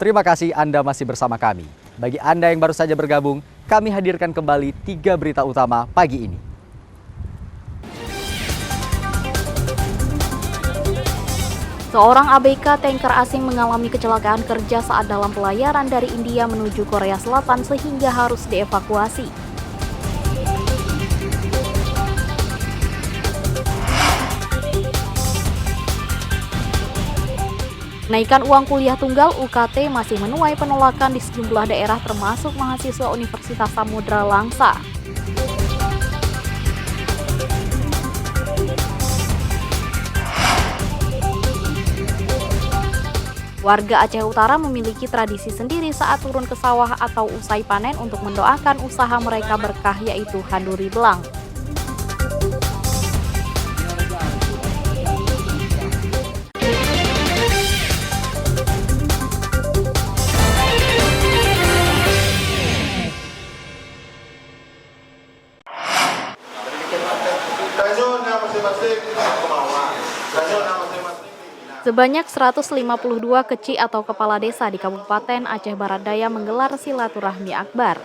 Terima kasih Anda masih bersama kami. Bagi Anda yang baru saja bergabung, kami hadirkan kembali 3 berita utama pagi ini. Seorang ABK tanker asing mengalami kecelakaan kerja saat dalam pelayaran dari India menuju Korea Selatan sehingga harus dievakuasi. Kenaikan uang kuliah tunggal UKT masih menuai penolakan di sejumlah daerah termasuk mahasiswa Universitas Samudra Langsa. Warga Aceh Utara memiliki tradisi sendiri saat turun ke sawah atau usai panen untuk mendoakan usaha mereka berkah, yaitu handuri belang. Sebanyak 152 kecik atau kepala desa di Kabupaten Aceh Barat Daya menggelar silaturahmi akbar.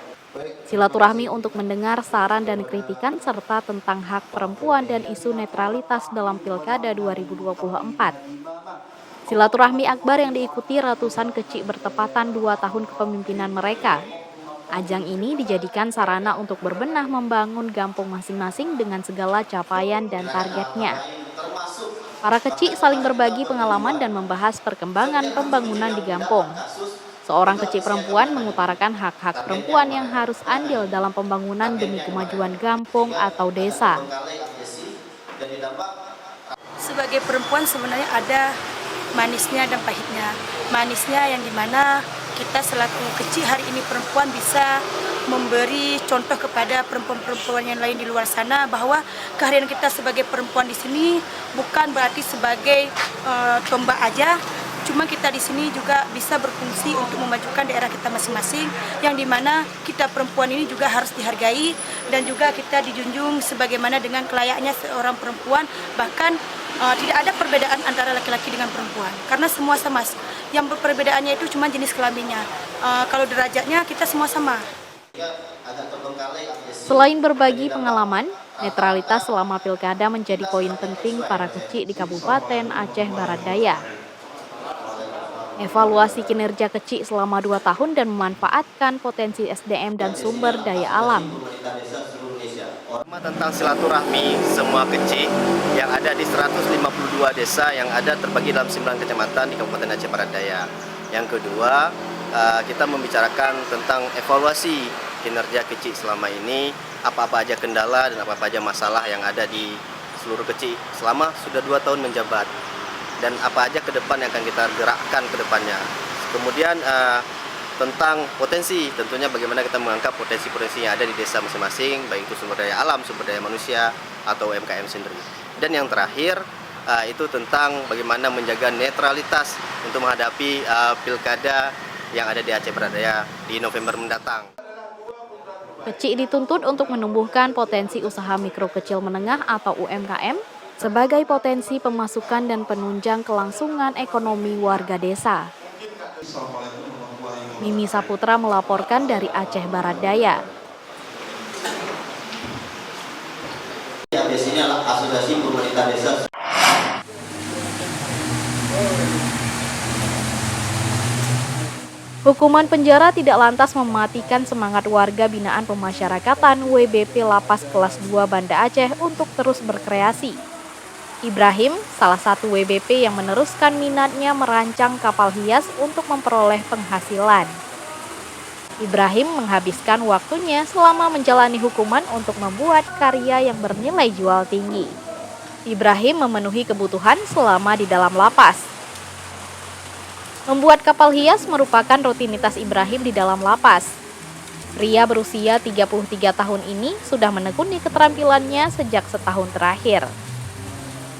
Silaturahmi untuk mendengar saran dan kritikan serta tentang hak perempuan dan isu netralitas dalam Pilkada 2024. Silaturahmi akbar yang diikuti ratusan kecik bertepatan 2 tahun kepemimpinan mereka. Ajang ini dijadikan sarana untuk berbenah membangun kampung masing-masing dengan segala capaian dan targetnya. Para kecik saling berbagi pengalaman dan membahas perkembangan pembangunan di kampung. Seorang kecik perempuan mengutarakan hak-hak perempuan yang harus andil dalam pembangunan demi kemajuan kampung atau desa. Sebagai perempuan sebenarnya ada manisnya dan pahitnya. Manisnya yang dimana kita selaku kecik hari ini perempuan bisa memberi contoh kepada perempuan-perempuan yang lain di luar sana bahwa kehadiran kita sebagai perempuan di sini bukan berarti sebagai tombak aja, cuma kita di sini juga bisa berfungsi untuk memajukan daerah kita masing-masing, yang dimana kita perempuan ini juga harus dihargai dan juga kita dijunjung sebagaimana dengan kelayaknya seorang perempuan, bahkan tidak ada perbedaan antara laki-laki dengan perempuan karena semua sama. Yang perbedaannya itu cuma jenis kelaminnya. Kalau derajatnya kita semua sama. Selain berbagi pengalaman, netralitas selama pilkada menjadi poin penting para kecik di Kabupaten Aceh Barat Daya. Evaluasi kinerja kecik selama 2 tahun dan memanfaatkan potensi SDM dan sumber daya alam. Tentang silaturahmi semua kecik yang ada di 152 desa yang ada terbagi dalam 9 kecamatan di Kabupaten Aceh Barat Daya. Yang kedua, kita membicarakan tentang evaluasi kinerja kecik selama ini, apa-apa aja kendala dan apa-apa aja masalah yang ada di seluruh kecik selama sudah 2 tahun menjabat, dan apa aja ke depan yang akan kita gerakkan ke depannya. Kemudian tentang potensi, tentunya bagaimana kita mengangkat potensi-potensi yang ada di desa masing-masing, baik itu sumber daya alam, sumber daya manusia, atau UMKM sendiri. Dan yang terakhir, itu tentang bagaimana menjaga netralitas untuk menghadapi pilkada yang ada di Aceh Barat Daya di November mendatang. Kecik dituntut untuk menumbuhkan potensi usaha mikro kecil menengah atau UMKM sebagai potensi pemasukan dan penunjang kelangsungan ekonomi warga desa. Mimi Saputra melaporkan dari Aceh Barat Daya. Di sini adalah asosiasi pemerintah desa. Hukuman penjara tidak lantas mematikan semangat warga binaan pemasyarakatan WBP Lapas Kelas 2 Banda Aceh untuk terus berkreasi. Ibrahim, salah satu WBP yang meneruskan minatnya merancang kapal hias untuk memperoleh penghasilan. Ibrahim menghabiskan waktunya selama menjalani hukuman untuk membuat karya yang bernilai jual tinggi. Ibrahim memenuhi kebutuhan selama di dalam lapas. Membuat kapal hias merupakan rutinitas Ibrahim di dalam lapas. Pria berusia 33 tahun ini sudah menekuni keterampilannya sejak setahun terakhir.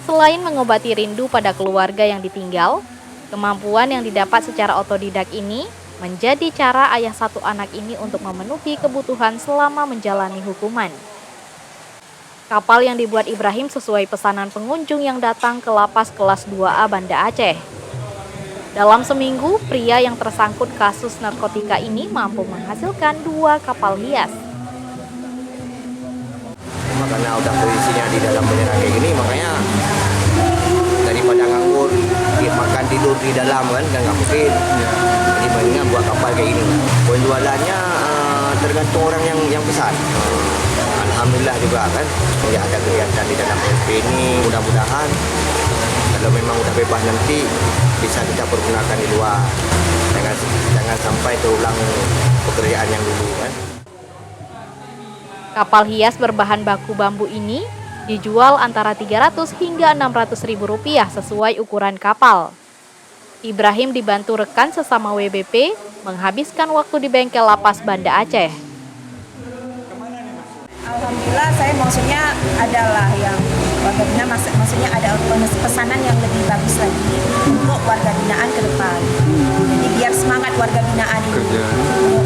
Selain mengobati rindu pada keluarga yang ditinggal, kemampuan yang didapat secara otodidak ini menjadi cara ayah satu anak ini untuk memenuhi kebutuhan selama menjalani hukuman. Kapal yang dibuat Ibrahim sesuai pesanan pengunjung yang datang ke Lapas Kelas 2A Banda Aceh. Dalam seminggu, pria yang tersangkut kasus narkotika ini mampu menghasilkan 2 kapal hias. Karena udah posisinya di dalam beneran kayak gini, makanya daripada nganggur makan tidur di dalam kan nggak mungkin. Jadi mendingan buat kapal kayak gini. Penjualannya tergantung orang yang pesan. Alhamdulillah juga kan nggak ada kegiatan di dalam LP ini. Mudah-mudahan kalau memang udah bebas nanti bisa kita pergunakan di luar. Jangan sampai terulang pekerjaan yang dulu kan. Kapal hias berbahan baku bambu ini dijual antara 300 hingga 600 ribu rupiah sesuai ukuran kapal. Ibrahim dibantu rekan sesama WBP menghabiskan waktu di bengkel lapas Banda Aceh. Alhamdulillah, saya maksudnya adalah yang warga binaan, maksudnya ada pesanan yang lebih bagus lagi untuk warga binaan ke depan. Jadi biar semangat warga binaan ini untuk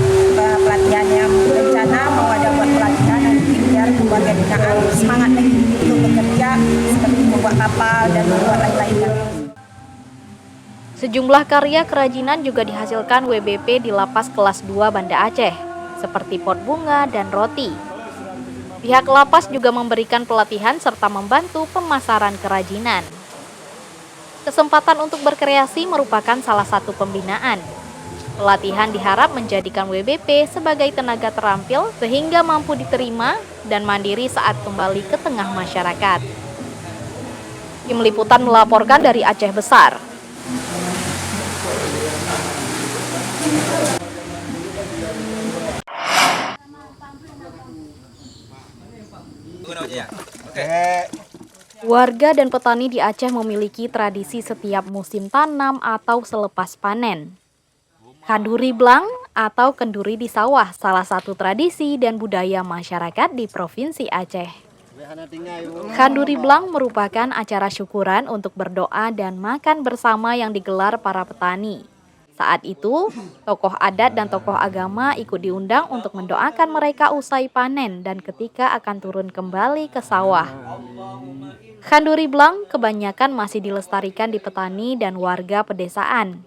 pelatihan yang berencana mau ada buat pelatihan, nanti biar warga binaan semangat lagi untuk bekerja seperti membuat kapal dan membuat lain-lainnya. Sejumlah karya kerajinan juga dihasilkan WBP di Lapas Kelas 2 Banda Aceh, seperti pot bunga dan roti. Pihak lapas juga memberikan pelatihan serta membantu pemasaran kerajinan. Kesempatan untuk berkreasi merupakan salah satu pembinaan. Pelatihan diharap menjadikan WBP sebagai tenaga terampil sehingga mampu diterima dan mandiri saat kembali ke tengah masyarakat. Tim Liputan melaporkan dari Aceh Besar. Warga dan petani di Aceh memiliki tradisi setiap musim tanam atau selepas panen. Kanduri Blang atau kenduri di sawah salah satu tradisi dan budaya masyarakat di Provinsi Aceh. Kanduri Blang merupakan acara syukuran untuk berdoa dan makan bersama yang digelar para petani. Saat itu, tokoh adat dan tokoh agama ikut diundang untuk mendoakan mereka usai panen dan ketika akan turun kembali ke sawah. Kanduri Blang kebanyakan masih dilestarikan di petani dan warga pedesaan.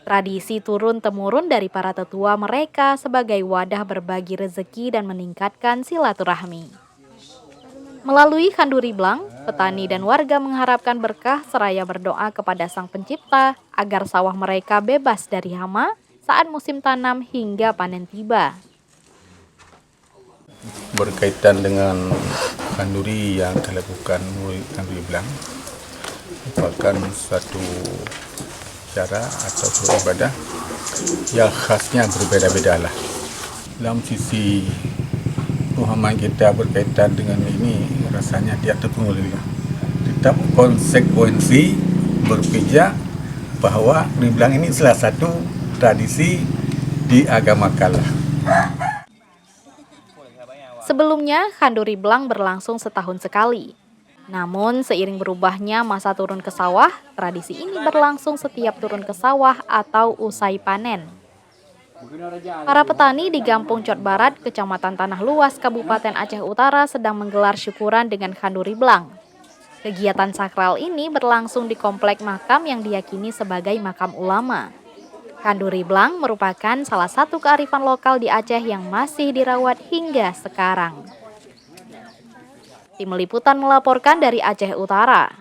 Tradisi turun-temurun dari para tetua mereka sebagai wadah berbagi rezeki dan meningkatkan silaturahmi. Melalui Kanduri Blang, petani dan warga mengharapkan berkah seraya berdoa kepada Sang Pencipta agar sawah mereka bebas dari hama saat musim tanam hingga panen tiba. Berkaitan dengan kanduri yang dilakukan oleh Kanduri Blang merupakan satu cara atau ibadah yang khasnya berbeda-beda lah. Dalam sisi pemahaman kita berkaitan dengan ini rasanya tidak terpengaruh. Tetap konsekuensi berpijak bahwa Kanduri Blang ini salah satu tradisi di agama Kala. Sebelumnya, Kanduri Blang berlangsung setahun sekali. Namun, seiring berubahnya masa turun ke sawah, tradisi ini berlangsung setiap turun ke sawah atau usai panen. Para petani di Gampung Cot Barat, Kecamatan Tanah Luas, Kabupaten Aceh Utara sedang menggelar syukuran dengan Kanduri Blang. Kegiatan sakral ini berlangsung di komplek makam yang diyakini sebagai makam ulama. Kanduri Blang merupakan salah satu kearifan lokal di Aceh yang masih dirawat hingga sekarang. Tim Liputan melaporkan dari Aceh Utara.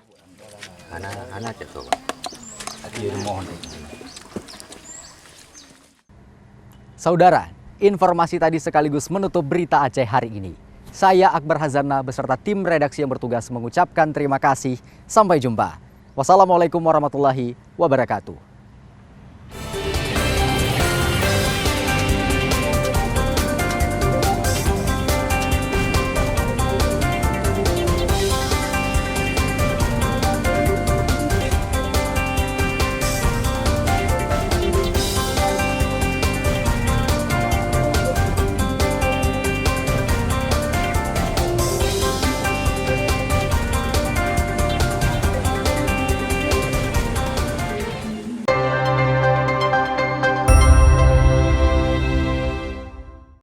Saudara, informasi tadi sekaligus menutup berita Aceh hari ini. Saya Akbar Hazana beserta tim redaksi yang bertugas mengucapkan terima kasih. Sampai jumpa. Wassalamualaikum warahmatullahi wabarakatuh.